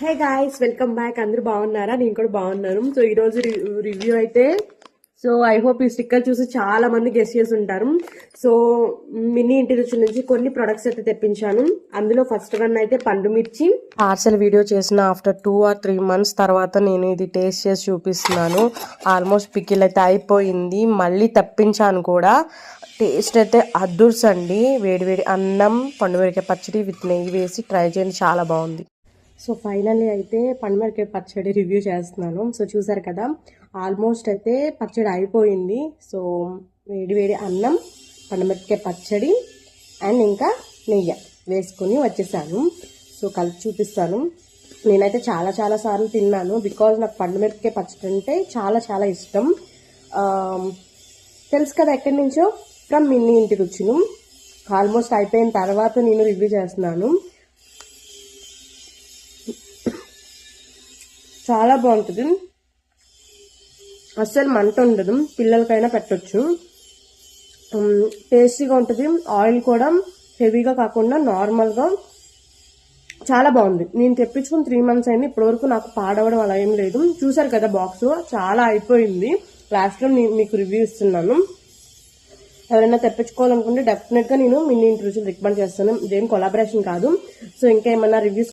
Hey guys, welcome back. అందరూ బాగున్నారా? నేను కూడా బాగున్నాను. సో ఈ రోజు రివ్యూ అయితే ఐ హోప్ ఈ స్టిక్కర్ చూసి చాలా మంది గెస్ చేసి ఉంటారు. సో మినీ ఇంటి రుచి నుంచి కొన్ని ప్రొడక్ట్స్ అయితే తెప్పించాను. అందులో ఫస్ట్ వన్ అయితే పండు మిర్చి పార్సల్ వీడియో చేసిన ఆఫ్టర్ 2 or 3 months తర్వాత నేను ఇది టేస్ట్ చేసి చూపిస్తున్నాను. ఆల్మోస్ట్ పికిల్ అయితే అయిపోయింది. మళ్ళీ తెప్పించాను కూడా. టేస్ట్ అయితే అద్దుర్సండి. వేడివేడి అన్నం, పండుమిరకాయ పచ్చడి విత్ నెయ్యి వేసి ట్రై చేయండి, చాలా బాగుంది. సో ఫైనల్లీ అయితే పండుమిరకాయ పచ్చడి రివ్యూ చేస్తున్నాను. సో చూసారు కదా, ఆల్మోస్ట్ అయితే పచ్చడి అయిపోయింది. సో వేడి అన్నం, పండుమిరకాయ పచ్చడి అండ్ ఇంకా నెయ్యి వేసుకొని వచ్చేసాను. సో కలిపి చూపిస్తాను. నేనైతే చాలా సార్లు తిన్నాను. బికాజ్ నాకు పండుమిరకాయ పచ్చడి అంటే చాలా ఇష్టం. తెలుసు కదా ఎక్కడి నుంచో, ఫ్రమ్ మినీ ఇంటి రుచులు. ఆల్మోస్ట్ అయిపోయిన తర్వాత నేను రివ్యూ చేస్తున్నాను. చాలా బాగుంటుంది. అస్సలు మంట ఉండదు, పిల్లలకైనా పెట్టచ్చు. టేస్టీగా ఉంటుంది. ఆయిల్ కూడా హెవీగా కాకుండా నార్మల్గా చాలా బాగుంది. నేను తెప్పించుకుని 3 months అయింది. ఇప్పటివరకు నాకు పాడవడం అలా ఏం లేదు. చూసారు కదా బాక్స్ చాలా అయిపోయింది. లాస్ట్లో మీకు రివ్యూ ఇస్తున్నాను. ఎవరైనా తెప్పించుకోవాలనుకుంటే డెఫినెట్గా నేను మినీ ఇంటి రుచులు రికమెండ్ చేస్తాను. ఇదేం కొలాబరేషన్ కాదు. సో ఇంకా ఏమన్నా రివ్యూస్